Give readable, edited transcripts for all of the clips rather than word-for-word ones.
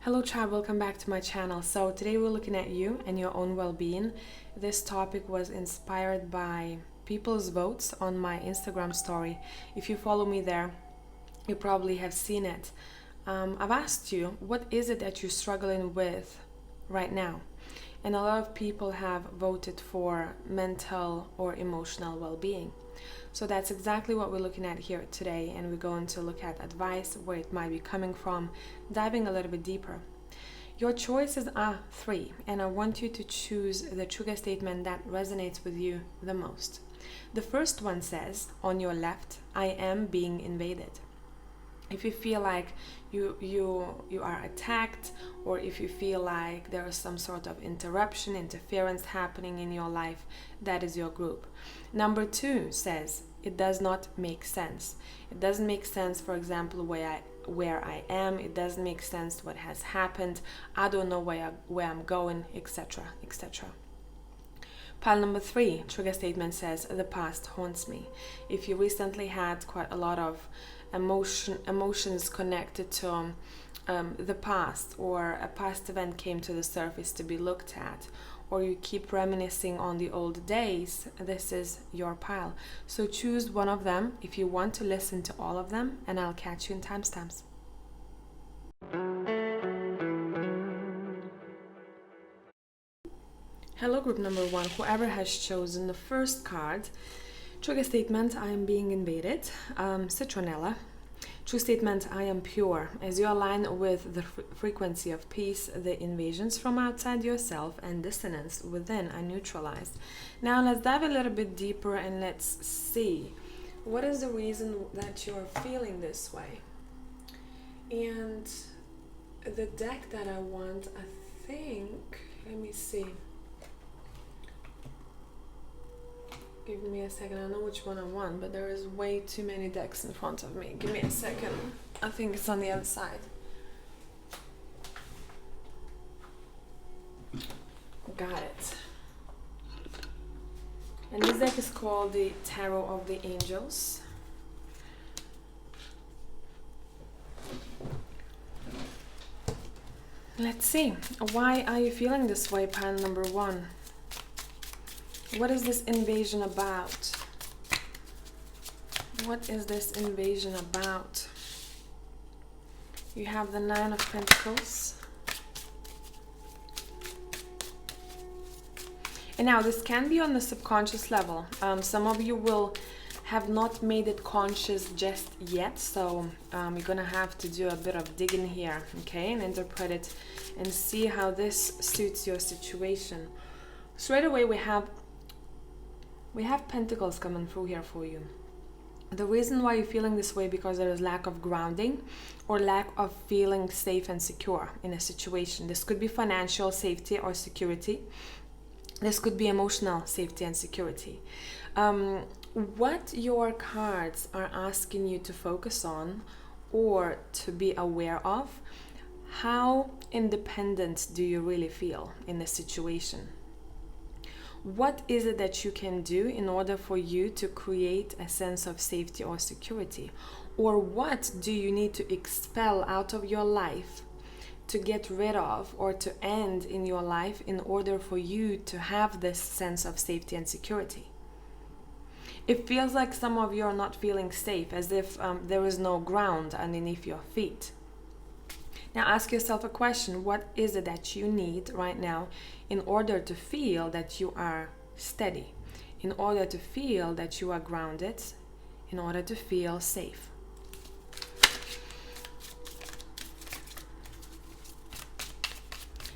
Hello tribe, welcome back to my channel. So today we're looking at you and your own well-being. This topic was inspired by people's votes on my Instagram story. If you follow me there, you probably have seen it. I've asked you, what is it that you're struggling with right now? And a lot of people have voted for mental or emotional well-being. So that's exactly what we're looking at here today, and we're going to look at advice, where it might be coming from, diving a little bit deeper. Your choices are three, and I want you to choose the trigger statement that resonates with you the most. The first one says, on your left, I am being invaded. If you feel like you are attacked, or if you feel like there is some sort of interference happening in your life, that is your group. Number two says, it does not make sense. It doesn't make sense, for example, where I am. It doesn't make sense what has happened. I don't know where I'm going, etc., etc. Pile number three, trigger statement says, the past haunts me. If you recently had quite a lot of emotions connected to the past, or a past event came to the surface to be looked at, or you keep reminiscing on the old days, this is your pile. So choose one of them if you want to listen to all of them, and I'll catch you in timestamps. Hello group number one, whoever has chosen the first card. Trigger statement, I am being invaded. Citronella. True statement, I am pure. As you align with the frequency of peace, the invasions from outside yourself and dissonance within are neutralized. Now let's dive a little bit deeper and let's see, what is the reason that you're feeling this way? And the deck that I want, I think, let me see. Give me a second, I know which one I want, but there is way too many decks in front of me. Give me a second. I think it's on the other side. Got it. And this deck is called the Tarot of the Angels. Let's see. Why are you feeling this way, pile number one? What is this invasion about? What is this invasion about? You have the Nine of Pentacles. And now this can be on the subconscious level. Some of you will have not made it conscious just yet, so you're gonna have to do a bit of digging here, okay, and interpret it and see how this suits your situation. Straight away we have Pentacles coming through here for you. The reason why you're feeling this way, because there is lack of grounding or lack of feeling safe and secure in a situation. This could be financial safety or security. This could be emotional safety and security. What your cards are asking you to focus on or to be aware of, how independent do you really feel in this situation? What is it that you can do in order for you to create a sense of safety or security? Or what do you need to expel out of your life, to get rid of or to end in your life, in order for you to have this sense of safety and security? It feels like some of you are not feeling safe, as if there is no ground underneath your feet. Now ask yourself a question. What is it that you need right now in order to feel that you are steady, in order to feel that you are grounded, in order to feel safe?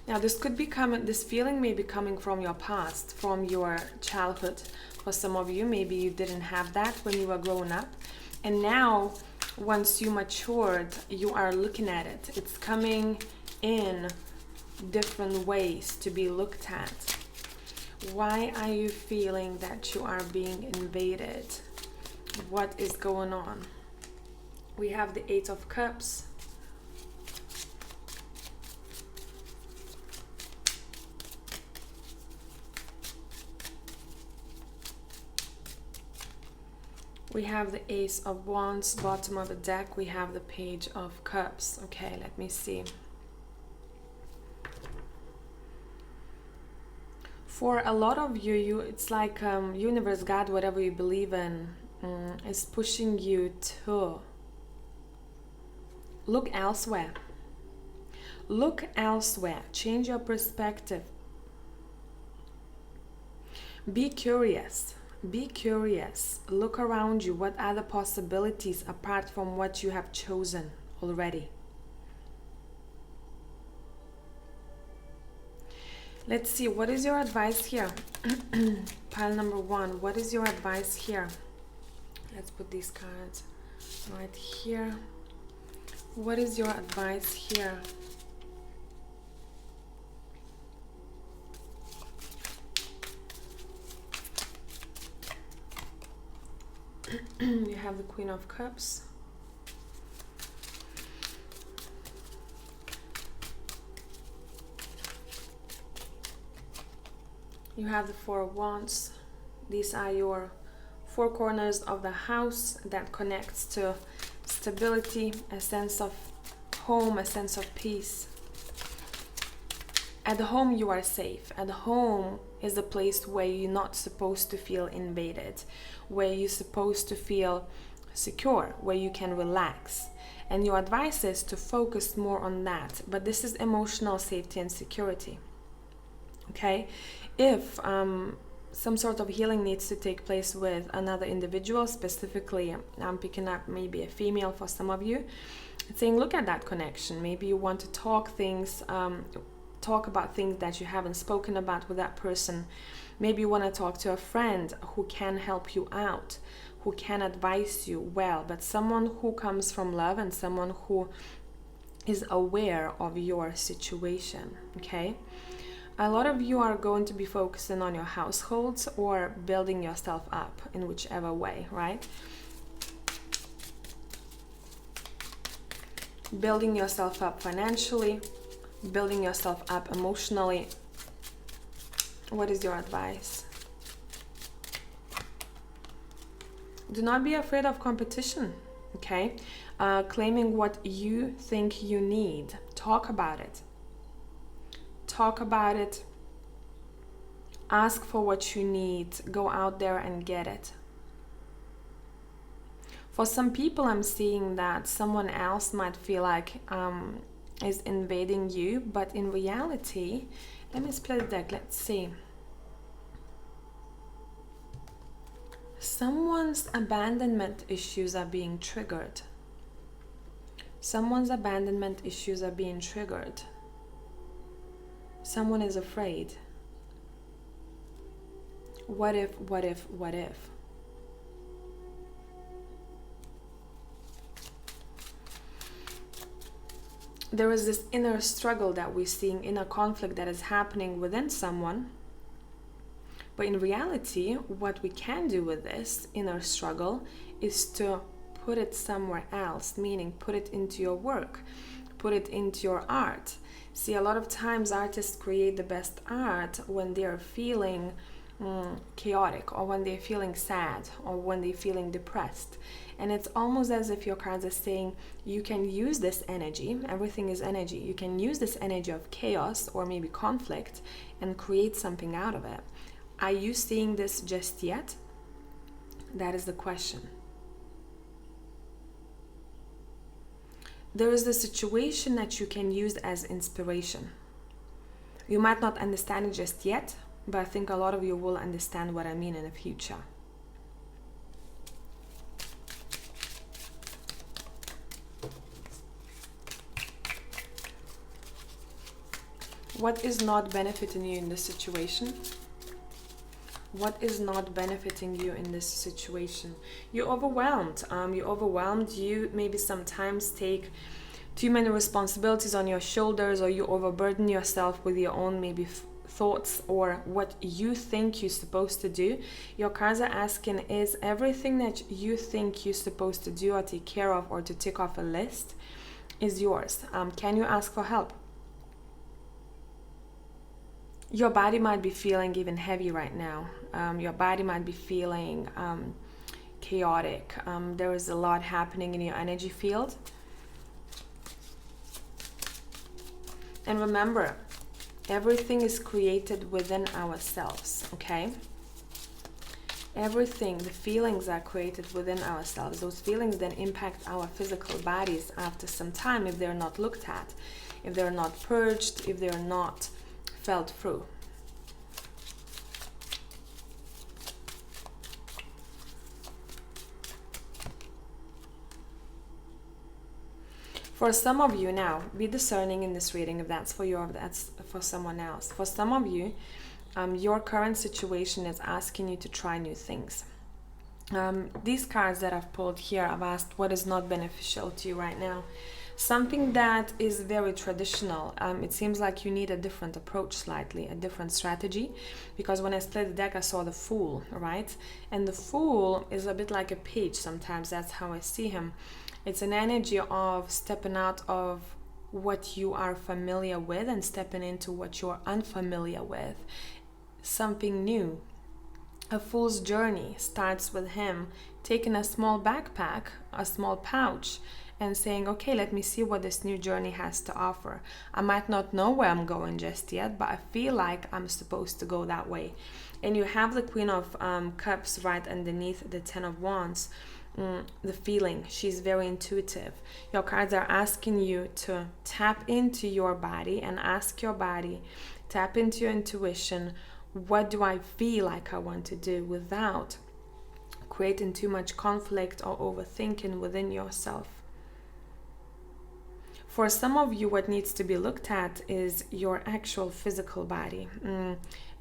Now this feeling may be coming from your past, from your childhood. For some of you, maybe you didn't have that when you were growing up, and now once you matured, you are looking at it. It's coming in different ways to be looked at. Why are you feeling that you are being invaded? What is going on? We have the Eight of Cups. We have the Ace of Wands, bottom of the deck. We have the Page of Cups. Okay, let me see. For a lot of you, it's like universe, God, whatever you believe in, is pushing you to look elsewhere. Look elsewhere. Change your perspective. Be curious. Be curious. Look around you. What are the possibilities apart from what you have chosen already? Let's see, what is your advice here? Pile number 1, what is your advice here? Let's put these cards right here. What is your advice here? You have the Queen of Cups. You have the Four of Wands. These are your 4 corners of the house that connects to stability, a sense of home, a sense of peace. At home you are safe. At home is a place where you're not supposed to feel invaded, where you're supposed to feel secure, where you can relax. And your advice is to focus more on that. But this is emotional safety and security. Okay? If some sort of healing needs to take place with another individual, specifically I'm picking up maybe a female for some of you, it's saying look at that connection. Maybe you want to talk about things that you haven't spoken about with that person. Maybe you want to talk to a friend who can help you out, who can advise you well, but someone who comes from love and someone who is aware of your situation. Okay? A lot of you are going to be focusing on your households or building yourself up in whichever way, right? Building yourself up financially, building yourself up emotionally. What is your advice? Do not be afraid of competition, okay? Claiming what you think you need. Talk about it. Talk about it. Ask for what you need. Go out there and get it. For some people, I'm seeing that someone else might feel like is invading you, but in reality, let me split the deck. Let's see. Someone's abandonment issues are being triggered. Someone's abandonment issues are being triggered. Someone is afraid. What if, what if, what if? There is this inner struggle that we're seeing, inner conflict that is happening within someone. But in reality, what we can do with this inner struggle is to put it somewhere else, meaning put it into your work, put it into your art. See, a lot of times artists create the best art when they are feeling chaotic, or when they're feeling sad, or when they're feeling depressed. And it's almost as if your cards are saying you can use this energy, everything is energy, you can use this energy of chaos or maybe conflict and create something out of it. Are you seeing this just yet? That is the question. There is the situation that you can use as inspiration. You might not understand it just yet, but I think a lot of you will understand what I mean in the future. What is not benefiting you in this situation? What is not benefiting you in this situation? You're overwhelmed. You maybe sometimes take too many responsibilities on your shoulders, or you overburden yourself with your own maybe thoughts or what you think you're supposed to do. Your cards are asking, is everything that you think you're supposed to do or take care of or to tick off a list is yours? Can you ask for help? Your body might be feeling even heavy right now. Your body might be feeling chaotic. There is a lot happening in your energy field. And remember, Everything is created within ourselves, okay? Everything, the feelings are created within ourselves. Those feelings then impact our physical bodies after some time if they're not looked at, if they're not purged, if they're not felt through. For some of you now, be discerning in this reading if that's for you or if that's for someone else. For some of you, your current situation is asking you to try new things. These cards that I've pulled here, I've asked what is not beneficial to you right now. Something that is very traditional. It seems like you need a different approach slightly, a different strategy. Because when I split the deck, I saw the Fool, right? And the Fool is a bit like a page sometimes. That's how I see him. It's an energy of stepping out of what you are familiar with and stepping into what you're unfamiliar with. Something new. A fool's journey starts with him taking a small backpack, a small pouch, and saying, okay, let me see what this new journey has to offer. I might not know where I'm going just yet, but I feel like I'm supposed to go that way. And you have the Queen of Cups right underneath the Ten of Wands. The feeling, she's very intuitive. Your cards are asking you to tap into your body and ask your body, tap into your intuition. What do I feel like I want to do without creating too much conflict or overthinking within yourself? For some of you, what needs to be looked at is your actual physical body.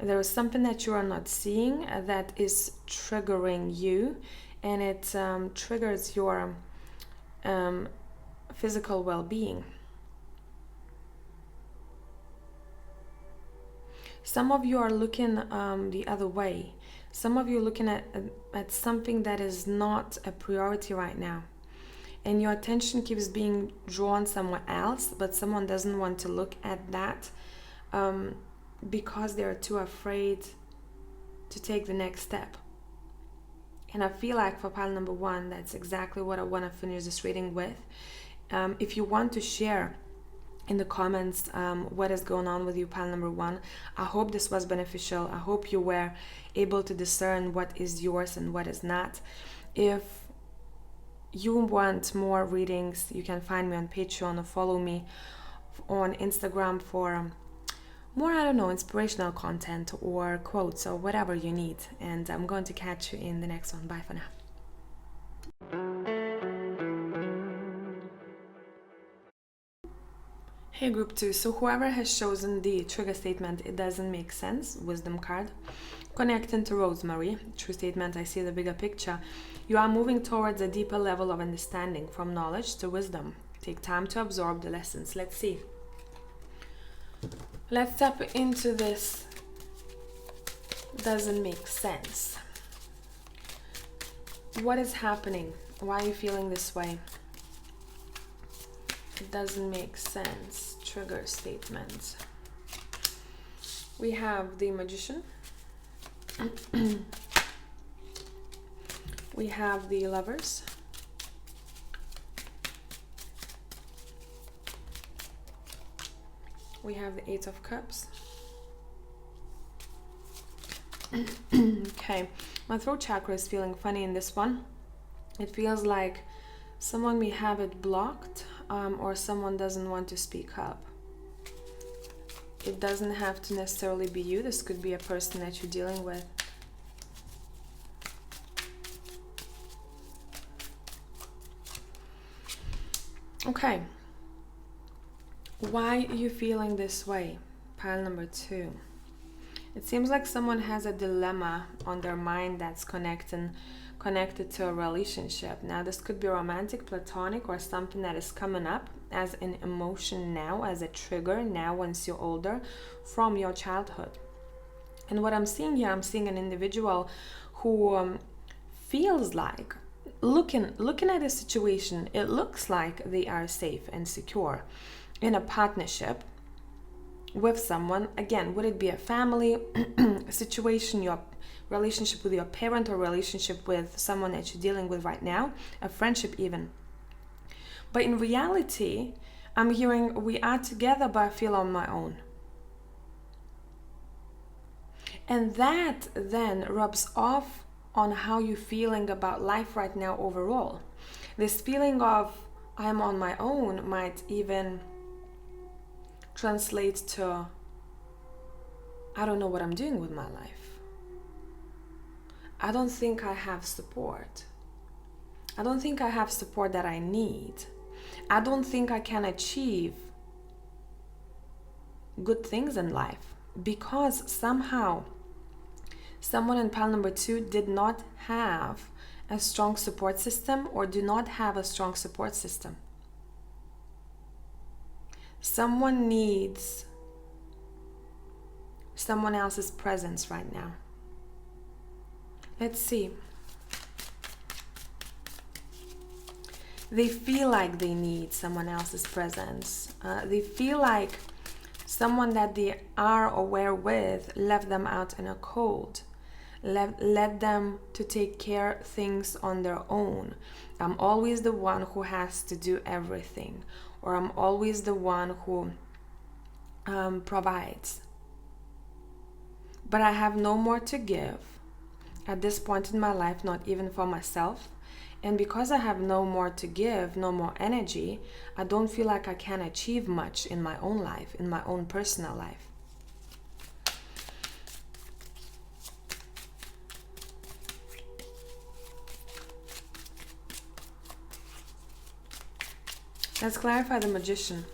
There is something that you are not seeing that is triggering you, and it triggers your physical well-being. Some of you are looking the other way. Some of you are looking at something that is not a priority right now. And your attention keeps being drawn somewhere else, but someone doesn't want to look at that because they're too afraid to take the next step. And I feel like for pile number one, that's exactly what I want to finish this reading with. If you want to share in the comments what is going on with you, pile number one, I hope this was beneficial. I hope you were able to discern what is yours and what is not. If you want more readings, you can find me on Patreon or follow me on Instagram for more, I don't know, inspirational content or quotes or whatever you need. And I'm going to catch you in the next one. Bye for now. Hey group 2, so whoever has chosen the trigger statement, it doesn't make sense, wisdom card, connecting to Rosemary, true statement, I see the bigger picture. You are moving towards a deeper level of understanding, from knowledge to wisdom. Take time to absorb the lessons. Let's see. Let's tap into this. Doesn't make sense. What is happening? Why are you feeling this way? It doesn't make sense. Trigger statements. We have the Magician. We have the Lovers. We have the Eight of Cups. Okay, my throat chakra is feeling funny in this one. It feels like someone may have it blocked, or someone doesn't want to speak up. It doesn't have to necessarily be you. This could be a person that you're dealing with. Okay. Why are you feeling this way? Pile number 2. It seems like someone has a dilemma on their mind that's connected to a relationship. Now, this could be romantic, platonic, or something that is coming up as an emotion now, as a trigger now once you're older from your childhood. And what I'm seeing here, I'm seeing an individual who feels like, looking at a situation, it looks like they are safe and secure in a partnership with someone. Again, would it be a family situation, your relationship with your parent, or relationship with someone that you're dealing with right now, a friendship even. But in reality, I'm hearing we are together, but I feel on my own. And that then rubs off on how you're feeling about life right now overall. This feeling of I'm on my own might even translate to I don't know what I'm doing with my life. I don't think I have support. I don't think I have support that I need. I don't think I can achieve good things in life because somehow someone in pile number 2 did not have a strong support system or do not have a strong support system. Someone needs someone else's presence right now. Let's see. They feel like they need someone else's presence. They feel like someone that they are aware with left them out in a cold. Led them to take care of things on their own. I'm always the one who has to do everything, or I'm always the one who provides. But I have no more to give at this point in my life, not even for myself. And because I have no more to give, no more energy, I don't feel like I can achieve much in my own life, in my own personal life. Let's clarify the Magician.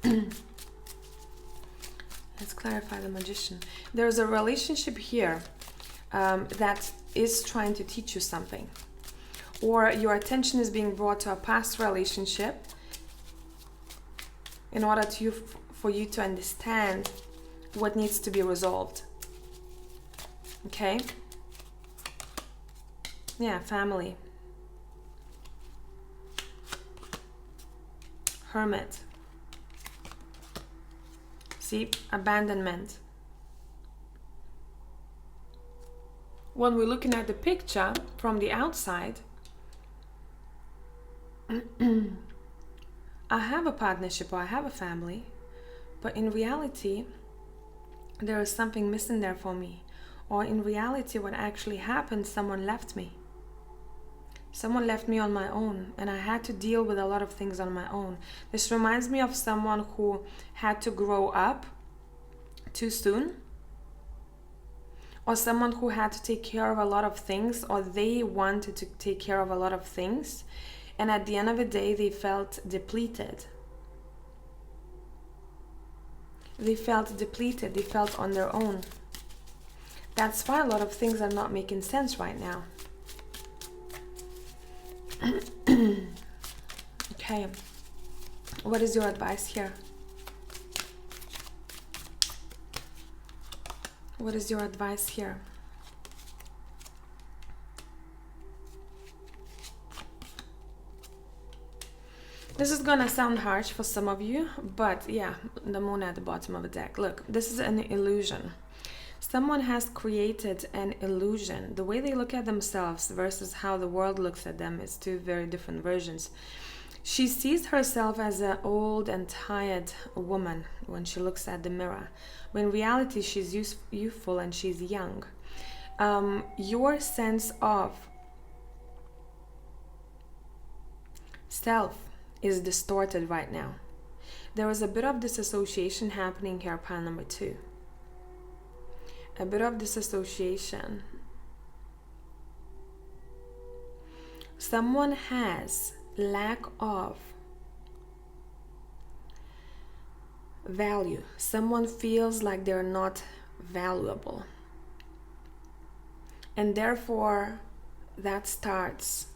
Let's clarify the Magician. There's a relationship here that is trying to teach you something. Or your attention is being brought to a past relationship in order for you to understand what needs to be resolved. Okay? Yeah, family. Hermit. See, abandonment. When we're looking at the picture from the outside, I have a partnership or I have a family, but in reality, there is something missing there for me. Or in reality, what actually happened, someone left me. Someone left me on my own, and I had to deal with a lot of things on my own. This reminds me of someone who had to grow up too soon, or someone who had to take care of a lot of things, or they wanted to take care of a lot of things, and at the end of the day, they felt depleted. They felt depleted, they felt on their own. That's why a lot of things are not making sense right now. Okay, what is your advice here? What is your advice here? This is gonna sound harsh for some of you, but yeah, the moon at the bottom of the deck. Look, this is an illusion. Someone has created an illusion. The way they look at themselves versus how the world looks at them is two very different versions. She sees herself as an old and tired woman when she looks at the mirror. When in reality, she's youthful and she's young. Your sense of self is distorted right now. There is a bit of disassociation happening here, pile number 2. A bit of disassociation. Someone has lack of value. Someone feels like they're not valuable. And therefore, that starts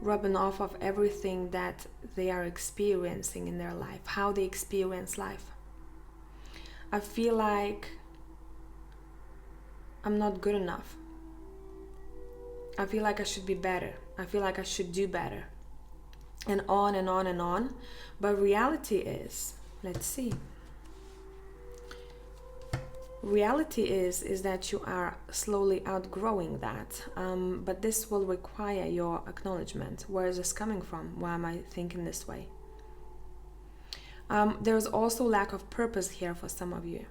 rubbing off of everything that they are experiencing in their life, how they experience life. I feel like I'm not good enough. I feel like I should be better. I feel like I should do better. And on and on and on. But reality is, let's see. Reality is that you are slowly outgrowing that. But this will require your acknowledgement. Where is this coming from? Why am I thinking this way? There's also lack of purpose here for some of you.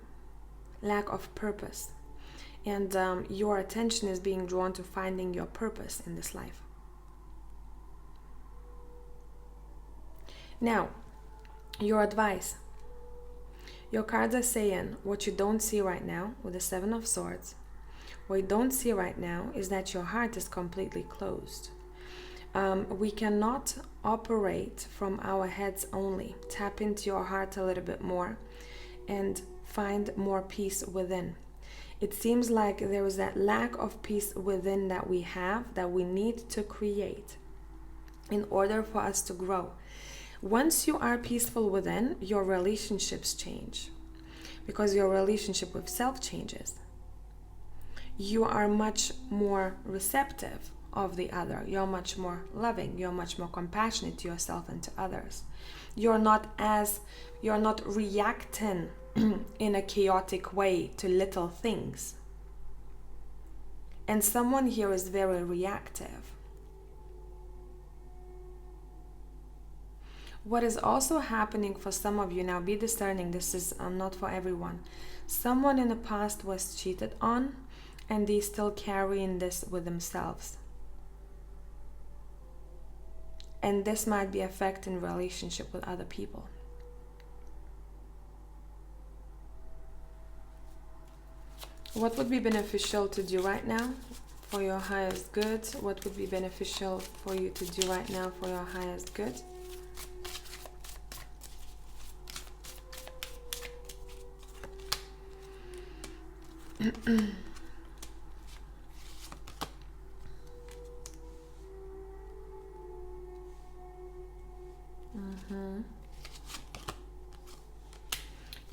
Lack of purpose. And your attention is being drawn to finding your purpose in this life. Now, your advice. Your cards are saying what you don't see right now with the Seven of Swords. What you don't see right now is that your heart is completely closed. We cannot operate from our heads only. Tap into your heart a little bit more and find more peace within. It seems like there is that lack of peace within that we have, that we need to create in order for us to grow. Once you are peaceful within, your relationships change because your relationship with self changes. You are much more receptive of the other. You're much more loving. You're much more compassionate to yourself and to others. You're not reacting in a chaotic way to little things. And someone here is very reactive. What is also happening for some of you, now be discerning, this is not for everyone. Someone in the past was cheated on and they still carrying this with themselves. And this might be affecting relationship with other people. What would be beneficial to do right now for your highest good? What would be beneficial for you to do right now for your highest good?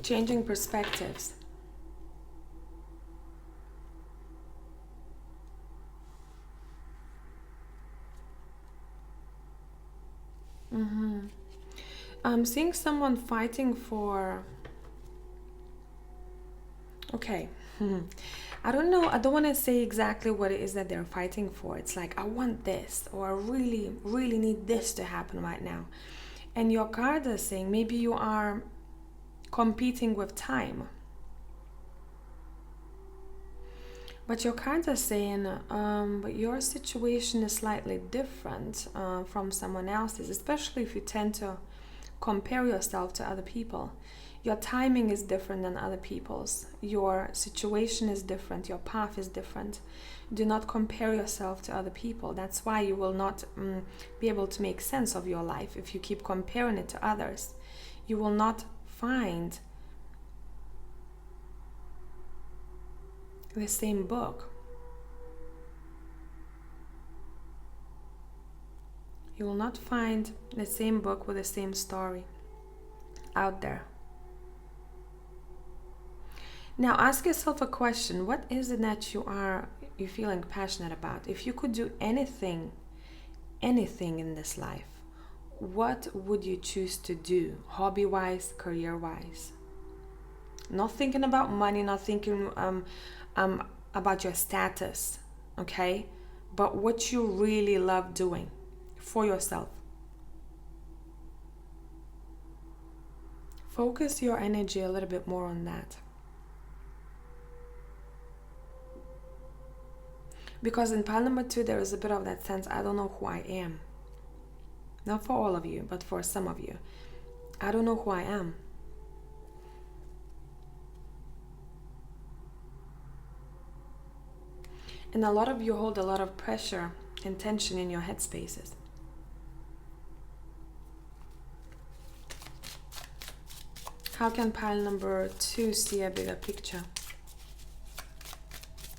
Changing perspectives. I'm seeing someone fighting for... Okay. I don't know. I don't want to say exactly what it is that they're fighting for. It's like, I want this, or I really, really need this to happen right now. And your card is saying maybe you are competing with time. But your cards are saying, but your situation is slightly different from someone else's, especially if you tend to compare yourself to other people. Your timing is different than other people's. Your situation is different. Your path is different. Do not compare yourself to other people. That's why you will not be able to make sense of your life if you keep comparing it to others. You will not find the same book. You will not find the same book with the same story out there. Now ask yourself a question. What is it that you're feeling passionate about? If you could do anything in this life, what would you choose to do? Hobby-wise, career-wise? Not thinking about money, not thinking about your status, okay? But what you really love doing for yourself. Focus your energy a little bit more on that. Because in pile number 2, there is a bit of that sense, I don't know who I am. Not for all of you, but for some of you. I don't know who I am. And a lot of you hold a lot of pressure and tension in your head spaces. How can pile number 2 see a bigger picture?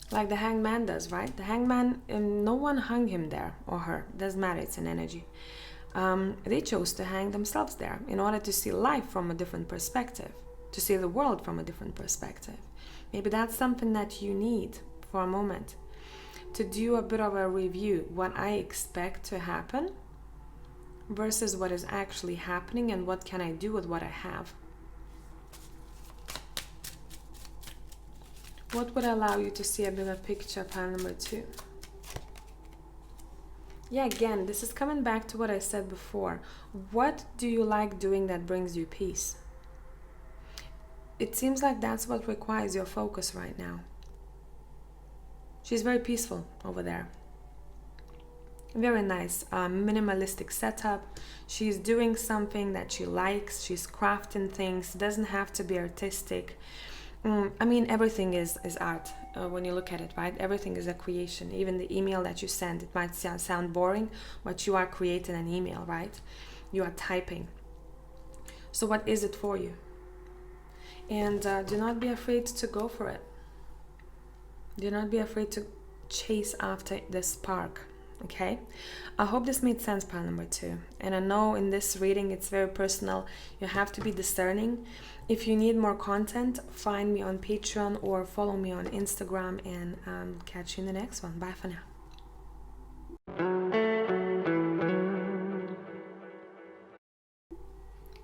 Like the hangman does, right? The hangman, no one hung him there, or her. Doesn't matter, it's an energy. They chose to hang themselves there in order to see life from a different perspective, to see the world from a different perspective. Maybe that's something that you need for a moment, to do a bit of a review, what I expect to happen versus what is actually happening, and what can I do with what I have. What would allow you to see a bigger picture, pile number 2? Yeah, again, this is coming back to what I said before. What do you like doing that brings you peace? It seems like that's what requires your focus right now. She's very peaceful over there. Very nice, minimalistic setup. She's doing something that she likes. She's crafting things. It doesn't have to be artistic. I mean, everything is art when you look at it, right? Everything is a creation. Even the email that you send, it might sound boring, but you are creating an email, right? You are typing. So what is it for you? And do not be afraid to go for it. Do not be afraid to chase after the spark. Okay, I hope this made sense, pile number 2. And I know in this reading it's very personal. You have to be discerning. If you need more content, find me on Patreon or follow me on Instagram, and catch you in the next one. Bye for now.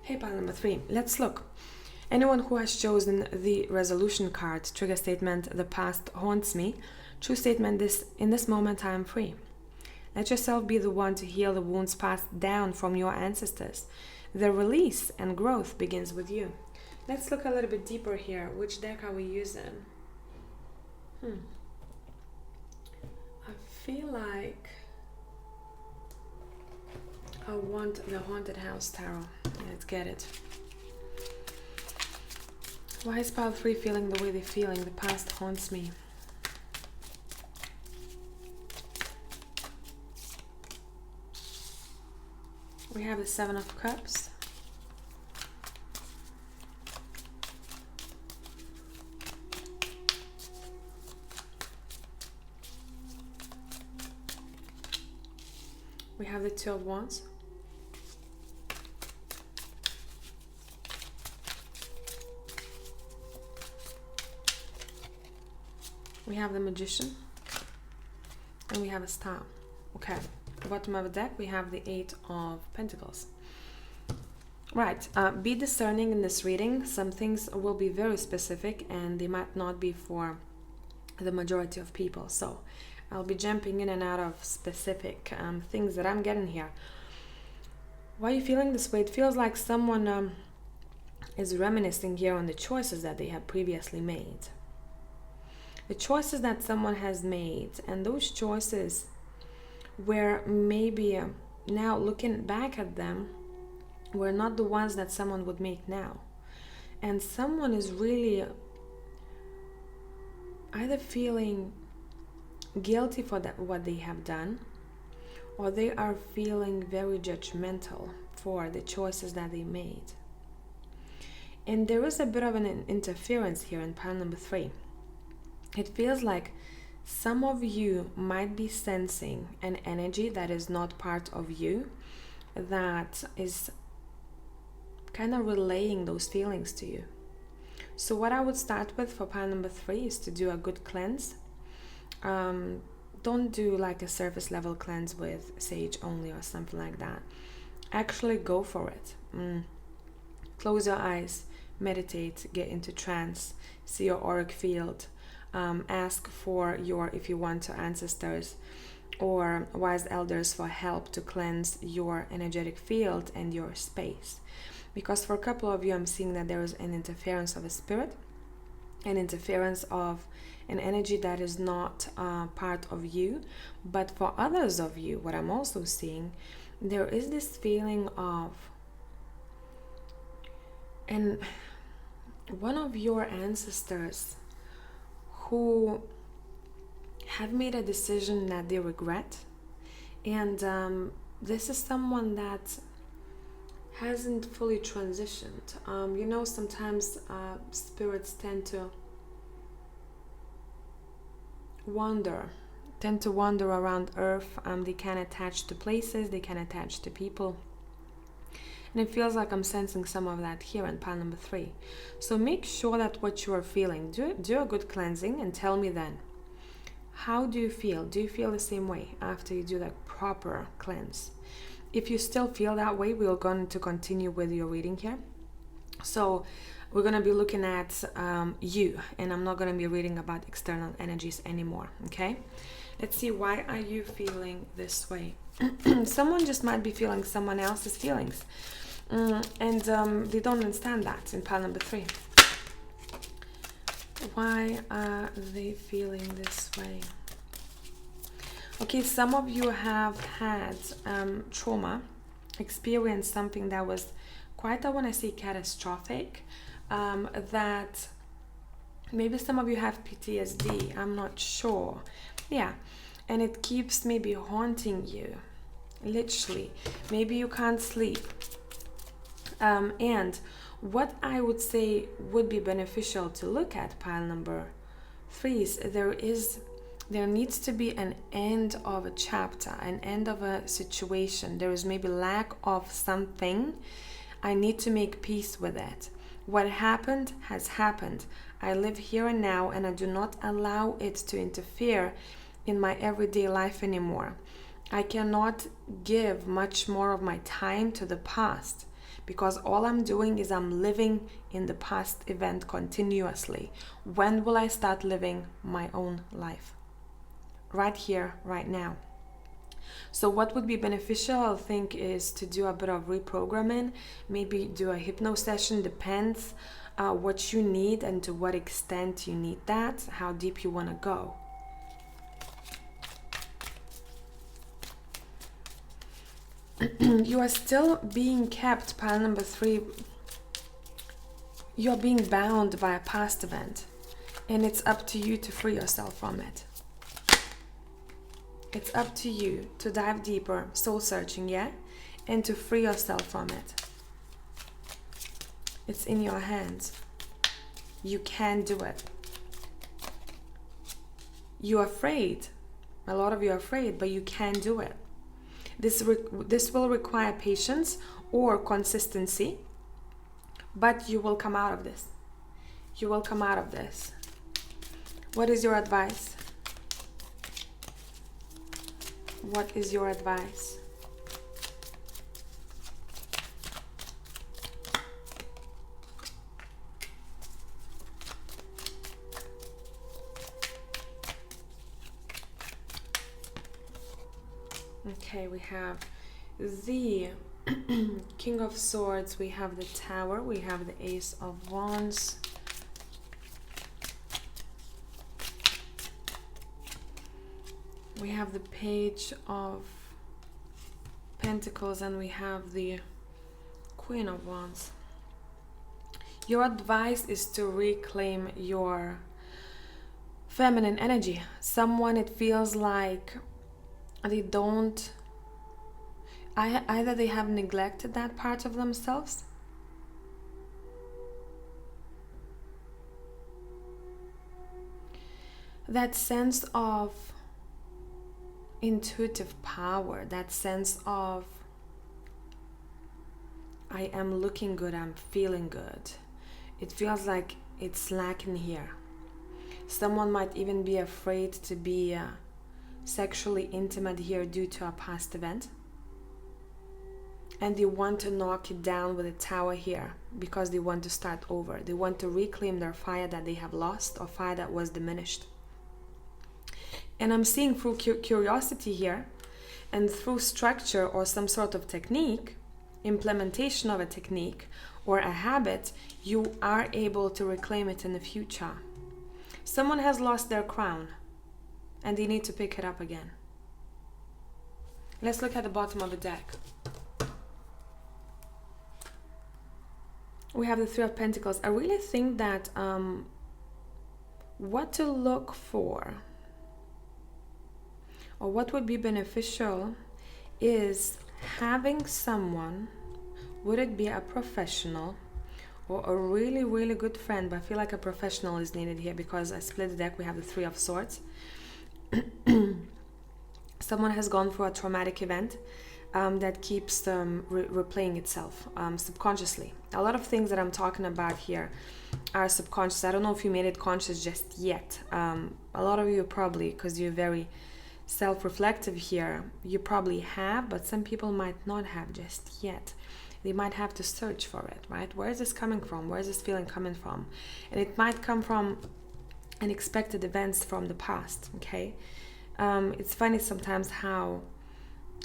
Hey, pile number 3, let's look. Anyone who has chosen the resolution card, trigger statement, the past haunts me, true statement, in this moment I am free. Let yourself be the one to heal the wounds passed down from your ancestors. The release and growth begins with you. Let's look a little bit deeper here. Which deck are we using? I feel like I want the Haunted House Tarot. Let's get it. Why is pile 3 feeling the way they're feeling? The past haunts me. We have the 7 of Cups. We have the 2 of Wands. We have the Magician. And we have a Star. Okay. Bottom of the deck, we have the 8 of Pentacles. Right, be discerning in this reading. Some things will be very specific and they might not be for the majority of people. So I'll be jumping in and out of specific things that I'm getting here. Why are you feeling this way? It feels like someone is reminiscing here on the choices that they have previously made. The choices that someone has made, and those choices where maybe now looking back at them were not the ones that someone would make now. And someone is really either feeling guilty for what they have done, or they are feeling very judgmental for the choices that they made. And there is a bit of an interference here in pile number 3. It feels like some of you might be sensing an energy that is not part of you, that is kind of relaying those feelings to you. So what I would start with for pile number 3 is to do a good cleanse. Don't do like a surface level cleanse with sage only or something like that. Actually go for it. Close your eyes, meditate, get into trance, see your auric field. Ask for your, if you want to, ancestors or wise elders for help to cleanse your energetic field and your space. Because for a couple of you, I'm seeing that there is an interference of a spirit, an interference of an energy that is not part of you. But for others of you, what I'm also seeing, there is this feeling of, and one of your ancestors who have made a decision that they regret, and this is someone that hasn't fully transitioned. You know, sometimes spirits tend to wander around earth. They can attach to places, they can attach to people. And it feels like I'm sensing some of that here in pile number 3. So make sure that what you are feeling, do a good cleansing and tell me then. How do you feel? Do you feel the same way after you do that proper cleanse? If you still feel that way, we're going to continue with your reading here. So we're going to be looking at you, and I'm not going to be reading about external energies anymore. Okay, let's see, why are you feeling this way? Someone just might be feeling someone else's feelings, and they don't understand that in pile number 3. Why are they feeling this way? Okay, some of you have had trauma, experienced something that was quite, I want to say, catastrophic, that maybe some of you have PTSD, I'm not sure. Yeah, and it keeps maybe haunting you, literally. Maybe you can't sleep. And what I would say would be beneficial to look at, pile number 3, is there needs to be an end of a chapter, an end of a situation. There is maybe lack of something. I need to make peace with it. What happened has happened. I live here and now, and I do not allow it to interfere in my everyday life anymore. I cannot give much more of my time to the past, because all I'm doing is I'm living in the past event continuously. When will I start living my own life? Right here, right now. So what would be beneficial, I think, is to do a bit of reprogramming, maybe do a hypno session, depends what you need and to what extent you need that, how deep you want to go. You are still being kept, pile number 3, you're being bound by a past event, and it's up to you to free yourself from it. It's up to you to dive deeper, soul searching, yeah? And to free yourself from it. It's in your hands. You can do it. You're afraid. A lot of you are afraid, but you can do it. This will require patience or consistency, but you will come out of this. You will come out of this. What is your advice? What is your advice? Okay, we have the King of Swords, we have the Tower, we have the Ace of Wands, we have the Page of Pentacles, and we have the Queen of Wands. Your advice is to reclaim your feminine energy. Someone, it feels like they don't, either they have neglected that part of themselves, that sense of intuitive power, that sense of I am looking good, I'm feeling good. It feels like it's lacking here. Someone might even be afraid to be sexually intimate here due to a past event, and they want to knock it down with a Tower here because they want to start over. They want to reclaim their fire that they have lost, or fire that was diminished. And I'm seeing through curiosity here, and through structure or some sort of technique, implementation of a technique or a habit, you are able to reclaim it in the future. Someone has lost their crown, and they need to pick it up again. Let's look at the bottom of the deck. We have the Three of Pentacles. I really think that what to look for, or what would be beneficial, is having someone, would it be a professional or a really, really good friend, but I feel like a professional is needed here because I split the deck, we have the Three of Swords. Someone has gone through a traumatic event that keeps replaying itself subconsciously. A lot of things that I'm talking about here are subconscious. I don't know if you made it conscious just yet. A lot of you probably, because you're very self-reflective here, you probably have, but some people might not have just yet. they might have to search for it, right? Where is this coming from? Where is this feeling coming from? And it might come from unexpected events from the past, okay? It's funny sometimes how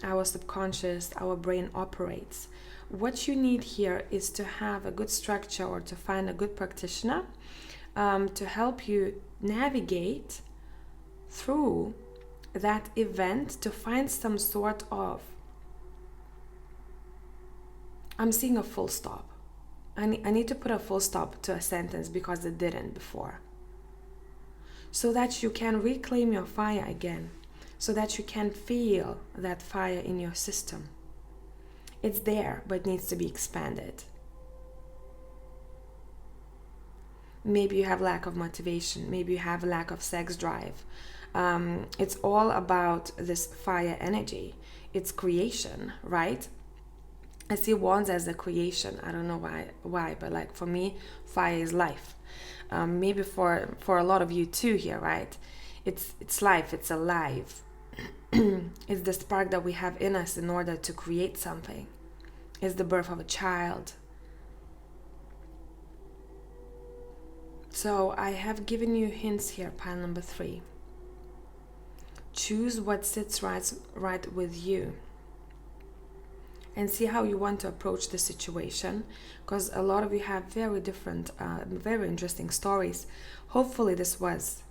our subconscious, our brain operates. What you need here is to have a good structure or to find a good practitioner to help you navigate through that event, to find some sort of, I'm seeing a full stop. I need to put a full stop to a sentence because it didn't before. So that you can reclaim your fire again. So that you can feel that fire in your system. It's there, but it needs to be expanded. Maybe you have lack of motivation. Maybe you have lack of sex drive. It's all about this fire energy. It's creation, right? I see wands as a creation. I don't know why, but like for me, fire is life. Maybe for a lot of you too here, right? It's life. It's alive. It's the spark that we have in us in order to create something. It's the birth of a child. So I have given you hints here, pile number 3. Choose what sits right with you. And see how you want to approach the situation, because a lot of you have very different, very interesting stories. Hopefully this was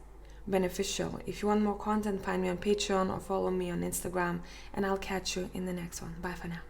beneficial. If you want more content, find me on Patreon or follow me on Instagram, and I'll catch you in the next one. Bye for now.